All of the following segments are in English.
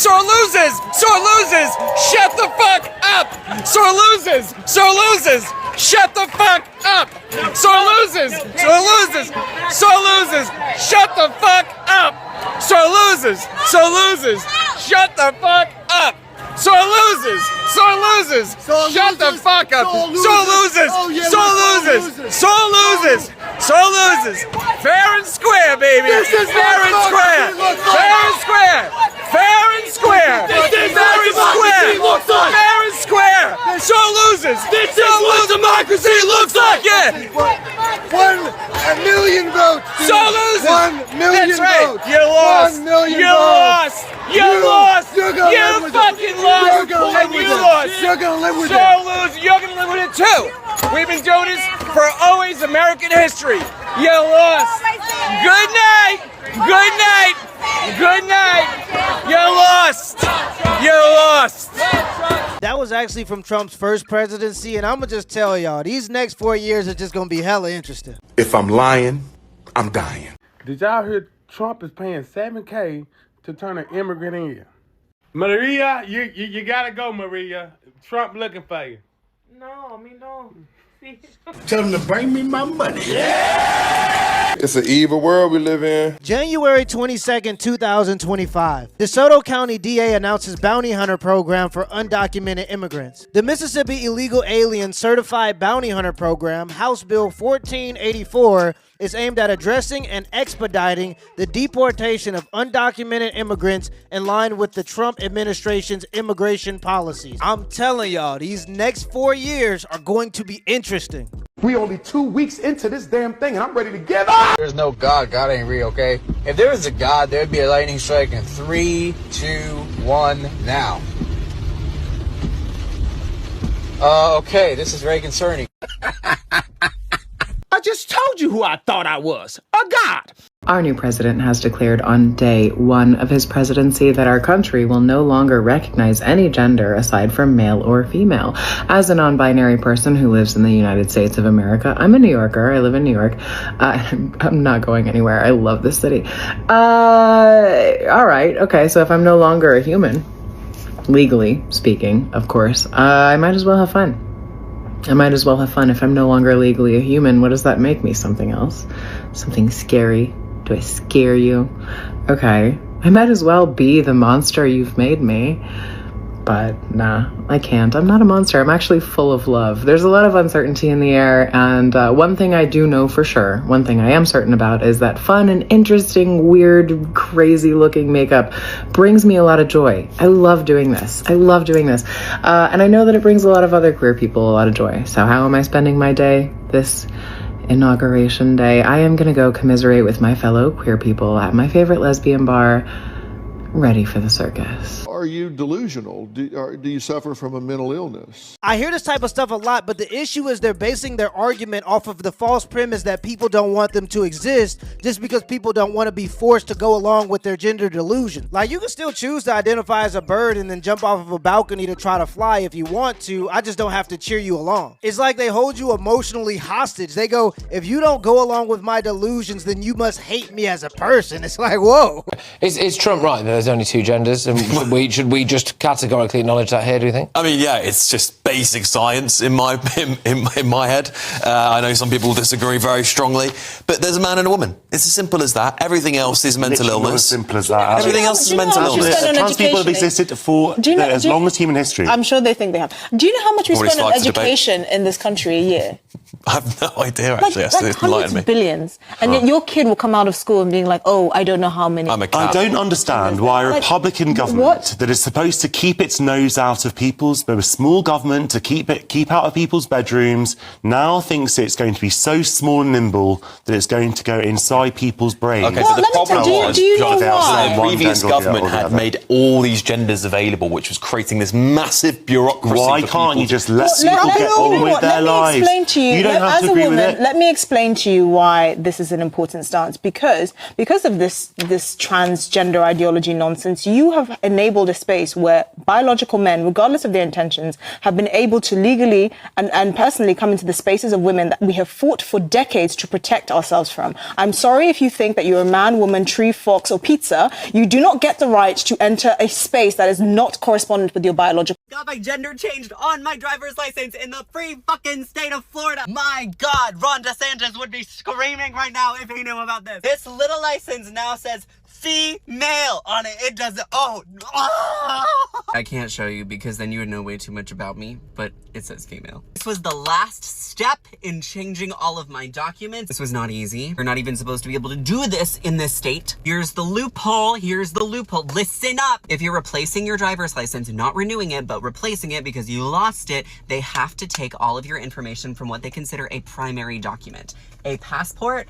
Sore loses! Sore loses! Shut the fuck up! Sore loses! Sore loses! Shut the fuck up! Sore loses! Sore loses! Sore loses! Shut the fuck up! Sore loses! Sore loses! Shut the fuck up! Sore loses! Sore loses! Shut the fuck up! Sore loses! Sore loses! Sore loses! Sore loses! Fair and square, baby! Fair and square! Fair and square! Fair and square! Fair and square! Fair and square! Sore loses! This is what democracy looks like! Yeah! 1 million votes! Sore loses! 1 million That's right! votes! You lost! 1 million You votes! lost! You lost! You're gonna live You with fucking it. lost! You're gonna live And with you it. lost! You're gonna live with Sore it. lose! You're gonna live with it too! We've been doing this for always American history! You lost! Good night! Good night! Good night! You lost! You lost! That was actually from Trump's first presidency, and I'm gonna just tell y'all, these next 4 years are just gonna be hella interesting. If I'm lying, I'm dying. Did y'all hear Trump is paying $7,000 to turn an immigrant in? Maria, you gotta go, Maria. Trump looking for you. No, no. Tell them to bring me my money. It's an evil world we live in. January 22nd, 2025. DeSoto County DA announces bounty hunter program for undocumented immigrants. The Mississippi Illegal Alien Certified Bounty Hunter Program, House Bill 1484, is aimed at addressing and expediting the deportation of undocumented immigrants in line with the Trump administration's immigration policies. I'm telling y'all, these next 4 years are going to be interesting. We only 2 weeks into this damn thing and I'm ready to give up! There's no God. God ain't real, okay? If there was a God, there'd be a lightning strike in 3, 2, 1, now. Okay, this is very concerning. I just told you who I thought I was. A god! Our new president has declared on day 1 of his presidency that our country will no longer recognize any gender aside from male or female. As a non-binary person who lives in the United States of America, I'm a New Yorker. I live in New York. I'm not going anywhere. I love this city. All right. Okay. So if I'm no longer a human, legally speaking, of course, I might as well have fun. I might as well have fun. If I'm no longer legally a human, what does that make me? Something else? Something scary? Do I scare you? Okay. I might as well be the monster you've made me. But nah, I can't. I'm not a monster. I'm actually full of love. There's a lot of uncertainty in the air, and one thing I do know for sure, one thing I am certain about, is that fun and interesting, weird, crazy-looking makeup brings me a lot of joy. I love doing this. I love doing this. And I know that it brings a lot of other queer people a lot of joy. So how am I spending my day? This Inauguration Day, I am gonna go commiserate with my fellow queer people at my favorite lesbian bar, ready for the circus. Are you delusional? Do you suffer from a mental illness? I hear this type of stuff a lot, but the issue is they're basing their argument off of the false premise that people don't want them to exist just because people don't want to be forced to go along with their gender delusion. Like, you can still choose to identify as a bird and then jump off of a balcony to try to fly if you want to. I just don't have to cheer you along. It's like they hold you emotionally hostage. They go, if you don't go along with my delusions, then you must hate me as a person. It's like, whoa. Is Trump right that there's only 2 genders? And should we just categorically acknowledge that here, do you think? I mean, yeah, it's just basic science in my head. I know some people disagree very strongly, but there's a man and a woman. It's as simple as that. Everything else is mental illness. As simple as that. Everything else is mental illness. Trans people have existed for as long as human history. I'm sure they think they have. Do you know how much we spend on education in this country a year? I have no idea, actually. Like hundreds of billions. And yet your kid will come out of school and being like, oh, I don't know how many. I don't understand why a Republican government that is supposed to keep its nose out of people's, a small government to keep out of people's bedrooms, now thinks it's going to be so small and nimble that it's going to go inside people's brains. Okay, so the problem was, the previous government had made all these genders available, which was creating this massive bureaucracy. Why can't you just let people get on with their lives? Let me explain to you you don't have as to a agree woman, with it. let me explain to you why this is an important stance. Because of this transgender ideology nonsense, you have enabled a space where biological men, regardless of their intentions, have been able to legally and personally come into the spaces of women that we have fought for decades to protect ourselves from. I'm sorry if you think that you're a man, woman, tree, fox, or pizza. You do not get the right to enter a space that is not correspondent with your biological. Got my gender changed on my driver's license in the free fucking state of Florida. My God, Ron DeSantis would be screaming right now if he knew about this. This little license now says female on it. It doesn't. Oh. I can't show you because then you would know way too much about me, but it says female. This was the last step in changing all of my documents. This was not easy. You're not even supposed to be able to do this in this state. Here's the loophole. Here's the loophole. Listen up. If you're replacing your driver's license, not renewing it, but replacing it because you lost it, they have to take all of your information from what they consider a primary document. A passport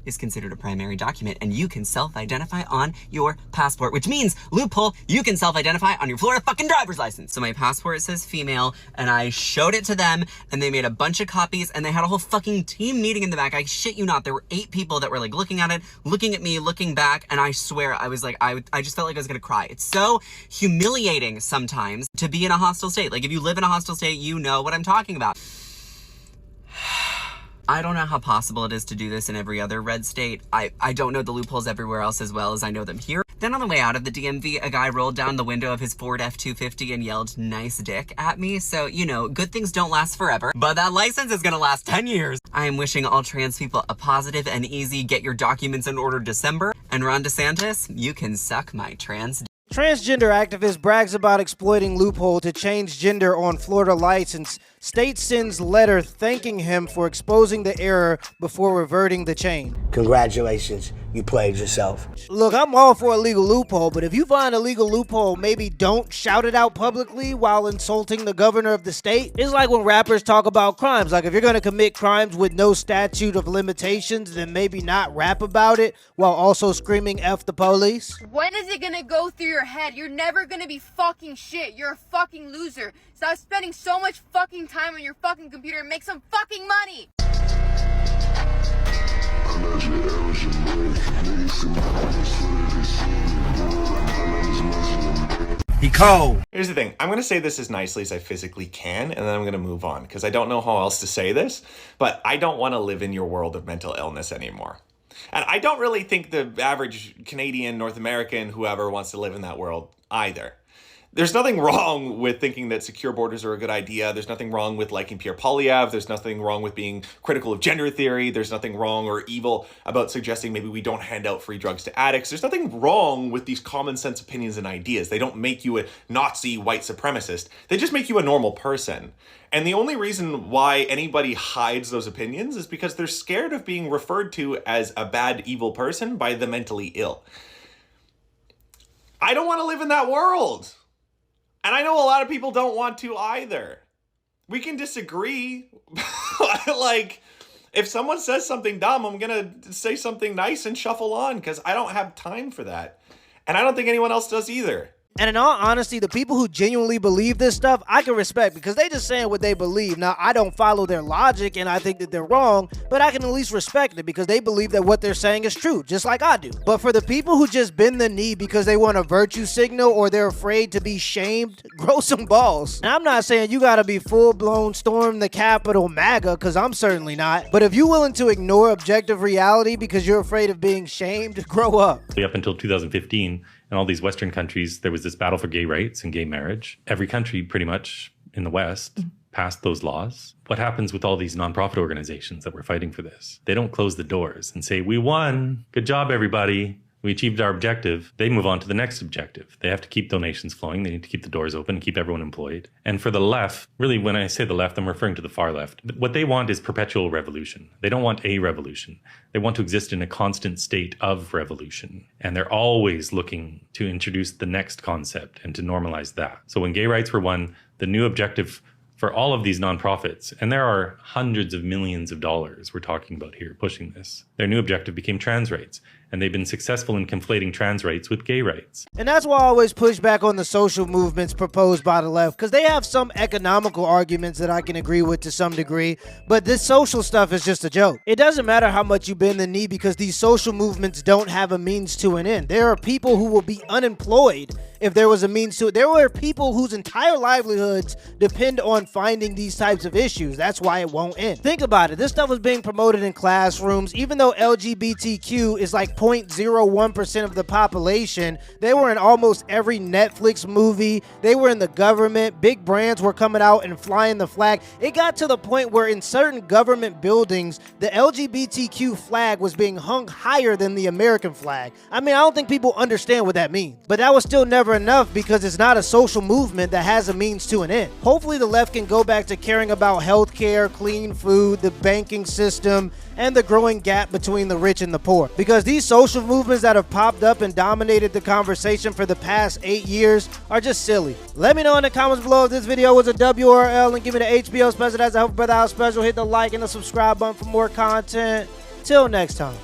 is considered a primary document, and you can self-identify on your passport, which means, loophole, you can self-identify on your Florida fucking driver's license. So my passport says female, and I showed it to them, and they made a bunch of copies, and they had a whole fucking team meeting in the back. I shit you not, there were 8 people that were like looking at it, looking at me, looking back, and I swear, I was like, I just felt like I was gonna cry. It's so humiliating sometimes to be in a hostile state. Like, if you live in a hostile state, you know what I'm talking about. I don't know how possible it is to do this in every other red state. I don't know the loopholes everywhere else as well as I know them here. Then on the way out of the DMV, a guy rolled down the window of his Ford F-250 and yelled, "Nice dick," at me. So, you know, good things don't last forever, but that license is gonna last 10 years. I am wishing all trans people a positive and easy get your documents in order December. And Ron DeSantis, you can suck my trans. Transgender activist brags about exploiting loophole to change gender on Florida license. State sends letter thanking him for exposing the error before reverting the change. Congratulations, you played yourself. Look, I'm all for a legal loophole, but if you find a legal loophole, maybe don't shout it out publicly while insulting the governor of the state. It's like when rappers talk about crimes. Like, if you're gonna commit crimes with no statute of limitations, then maybe not rap about it while also screaming F the police. When is it gonna go through your head? You're never gonna be fucking shit. You're a fucking loser. Stop spending so much fucking time on your fucking computer and make some fucking money. He cold. Here's the thing. I'm going to say this as nicely as I physically can, and then I'm going to move on, because I don't know how else to say this, but I don't want to live in your world of mental illness anymore. And I don't really think the average Canadian, North American, whoever wants to live in that world either. There's nothing wrong with thinking that secure borders are a good idea. There's nothing wrong with liking Pierre Poilievre. There's nothing wrong with being critical of gender theory. There's nothing wrong or evil about suggesting maybe we don't hand out free drugs to addicts. There's nothing wrong with these common sense opinions and ideas. They don't make you a Nazi white supremacist. They just make you a normal person. And the only reason why anybody hides those opinions is because they're scared of being referred to as a bad, evil person by the mentally ill. I don't want to live in that world. And I know a lot of people don't want to either. We can disagree. Like, if someone says something dumb, I'm going to say something nice and shuffle on, because I don't have time for that. And I don't think anyone else does either. And in all honesty, the people who genuinely believe this stuff, I can respect, because they just saying what they believe. Now, I don't follow their logic and I think that they're wrong, but I can at least respect it because they believe that what they're saying is true, just like I do. But for the people who just bend the knee because they want a virtue signal or they're afraid to be shamed, grow some balls. Now, I'm not saying you gotta be full-blown storm the Capitol MAGA, because I'm certainly not. But if you're willing to ignore objective reality because you're afraid of being shamed, grow up. Up until 2015, in all these Western countries, there was this battle for gay rights and gay marriage. Every country, pretty much, in the West, passed those laws. What happens with all these nonprofit organizations that were fighting for this? They don't close the doors and say, "We won. Good job, everybody. We achieved our objective." They move on to the next objective. They have to keep donations flowing. They need to keep the doors open and keep everyone employed. And for the left, really, when I say the left, I'm referring to the far left. What they want is perpetual revolution. They don't want a revolution. They want to exist in a constant state of revolution. And they're always looking to introduce the next concept and to normalize that. So when gay rights were won, the new objective for all of these nonprofits, and there are hundreds of millions of dollars we're talking about here pushing this, their new objective became trans rights. And they've been successful in conflating trans rights with gay rights. And that's why I always push back on the social movements proposed by the left, because they have some economical arguments that I can agree with to some degree, but this social stuff is just a joke. It doesn't matter how much you bend the knee because these social movements don't have a means to an end. There are people who will be unemployed if there was a means to it. There were people whose entire livelihoods depend on finding these types of issues. That's why it won't end. Think about it. This stuff was being promoted in classrooms. Even though LGBTQ is like 0.01% of the population, they were in almost every Netflix movie. They were in the government. Big brands were coming out and flying the flag. It got to the point where in certain government buildings, the LGBTQ flag was being hung higher than the American flag. I mean, I don't think people understand what that means. But that was still never enough because it's not a social movement that has a means to an end. Hopefully the left can go back to caring about healthcare, clean food, the banking system, and the growing gap between the rich and the poor. Because these social movements that have popped up and dominated the conversation for the past 8 years are just silly. Let me know in the comments below if this video was a W or L, and give me the HBO special as a Help Brother Out special. Hit the like and the subscribe button for more content. Till next time.